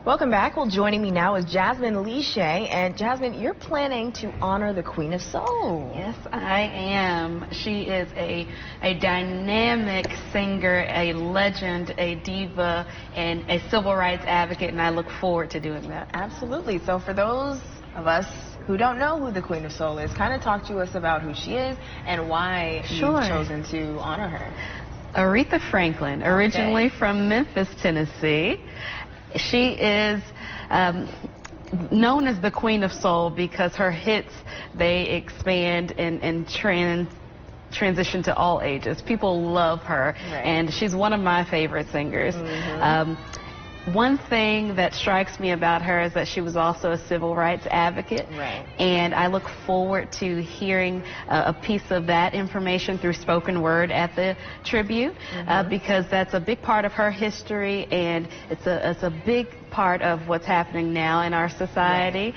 Welcome back. Well, joining me now is Jasmine Liche. And Jasmine, you're planning to honor the Queen of Soul. Yes, I am. She is a dynamic singer, a legend, a diva, and a civil rights advocate, and I look forward to doing that. Absolutely. So for those of us who don't know who the Queen of Soul is, kind of talk to us about who she is and why you've chosen to honor her. Aretha Franklin, originally from Memphis, Tennessee. She is known as the Queen of Soul because her hits, they expand and transition to all ages. People love her, and she's one of my favorite singers. One thing that strikes me about her is that she was also a civil rights advocate, and I look forward to hearing a piece of that information through spoken word at the tribute, because that's a big part of her history, and it's a big part of what's happening now in our society.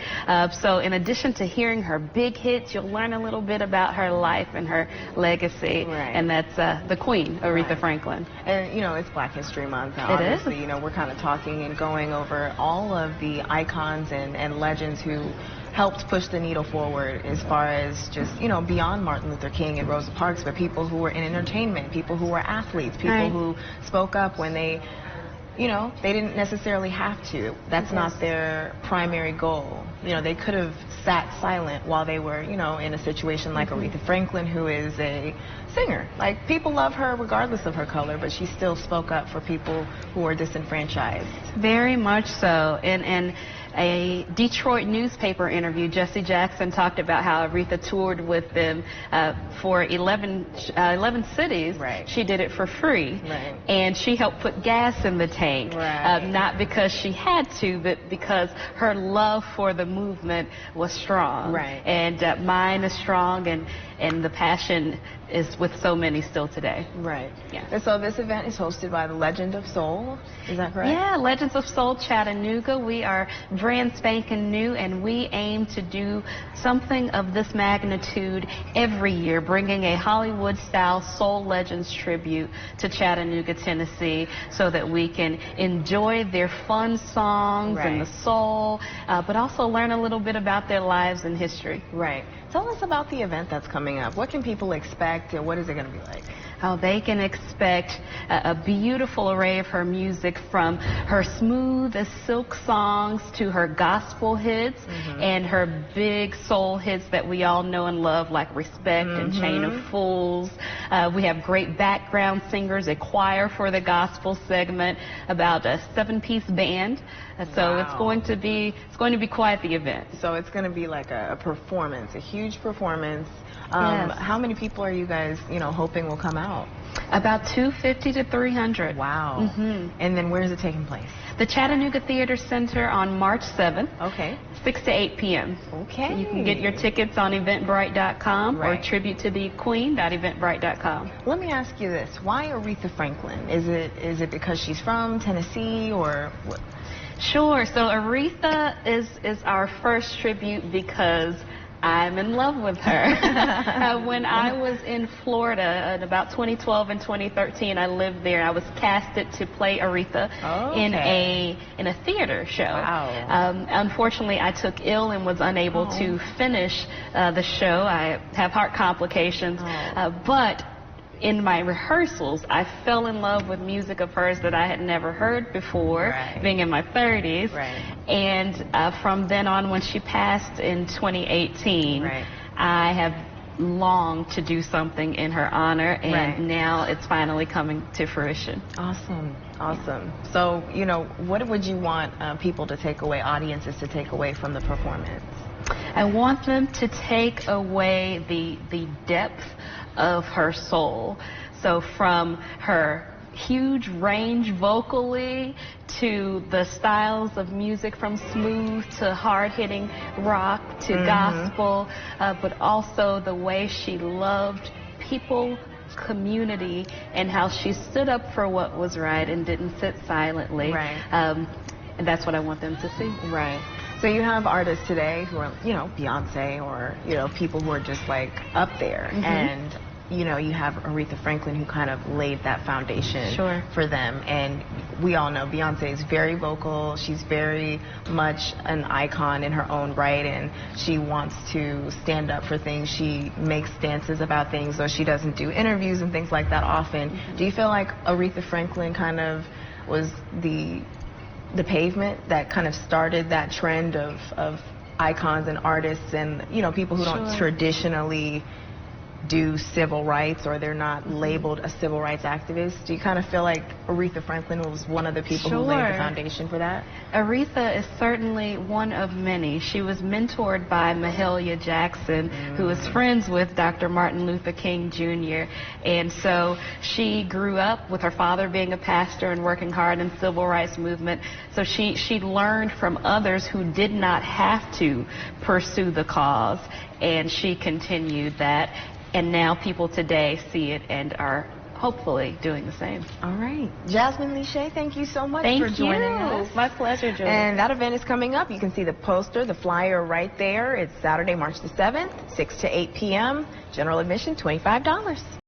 So in addition to hearing her big hits, you'll learn a little bit about her life and her legacy, and that's the Queen, Aretha Franklin. And, you know, it's Black History Month. Now, obviously, you know, we're kind of talking and going over all of the icons and legends who helped push the needle forward as far as just, you know, beyond Martin Luther King and Rosa Parks, but people who were in entertainment, people who were athletes, people who spoke up when they, you know, they didn't necessarily have to. That's not their primary goal. You know, they could have sat silent while they were, you know, in a situation like Aretha Franklin, who is a singer. Like, people love her regardless of her color, but she still spoke up for people who are disenfranchised. Very much so. And a Detroit newspaper interview, Jesse Jackson talked about how Aretha toured with them for 11 cities. She did it for free, and she helped put gas in the tank, not because she had to, but because her love for the movement was strong. And mine is strong, and the passion is with so many still today. And so this event is hosted by the Legend of Soul, is that correct? Yeah, Legends of Soul Chattanooga. We are brand spanking new, and we aim to do something of this magnitude every year, bringing a Hollywood-style Soul Legends tribute to Chattanooga, Tennessee, so that we can enjoy their fun songs and the soul, but also learn a little bit about their lives and history. Tell us about the event that's coming up. What can people expect, and what is it going to be like? Oh, they can expect a beautiful array of her music, from her smooth as silk songs to her gospel hits and her big soul hits that we all know and love, like Respect and Chain of Fools. We have great background singers, a choir for the gospel segment, about a 7-piece band. So it's going to be quite the event. So it's going to be like a performance, a huge performance. How many people are you guys, you know, hoping will come out? About 250 to 300. Wow. And then where is it taking place? The Chattanooga Theater Center on March 7th. 6 to 8 p.m. You can get your tickets on eventbrite.com or tributetothequeen.eventbrite.com. Let me ask you this. Why Aretha Franklin? Is it because she's from Tennessee, or what? Sure. So Aretha is our first tribute because I'm in love with her. When I was in Florida in about 2012 and 2013, I lived there. I was casted to play Aretha in a theater show. Unfortunately, I took ill and was unable to finish the show. I have heart complications, but in my rehearsals, I fell in love with music of hers that I had never heard before, being in my 30s. And from then on, when she passed in 2018, I have longed to do something in her honor, and now it's finally coming to fruition. Awesome. So, you know, what would you want people to take away, audiences to take away from the performance? I want them to take away the depth of her soul. So from her huge range vocally to the styles of music, from smooth to hard-hitting rock to gospel, but also the way she loved people, community, and how she stood up for what was right and didn't sit silently. And that's what I want them to see. So you have artists today who are, you know, Beyonce, or, you know, people who are just like up there, and you know, you have Aretha Franklin who kind of laid that foundation for them. And we all know Beyonce is very vocal. She's very much an icon in her own right, and she wants to stand up for things. She makes stances about things, though she doesn't do interviews and things like that often. Do you feel like Aretha Franklin kind of was the pavement that kind of started that trend of icons and artists and, you know, people who don't traditionally do civil rights, or they're not labeled a civil rights activist? Do you kind of feel like Aretha Franklin was one of the people who laid the foundation for that? Aretha is certainly one of many. She was mentored by Mahalia Jackson, who is friends with Dr. Martin Luther King Jr. And so she grew up with her father being a pastor and working hard in the civil rights movement. So she learned from others who did not have to pursue the cause, and she continued that. And now people today see it and are hopefully doing the same. All right. Jasmine Lishay, thank you so much for joining us. My pleasure, Julie. And that event is coming up. You can see the poster, the flyer right there. It's Saturday, March the 7th, 6 to 8 p.m. General admission, $25.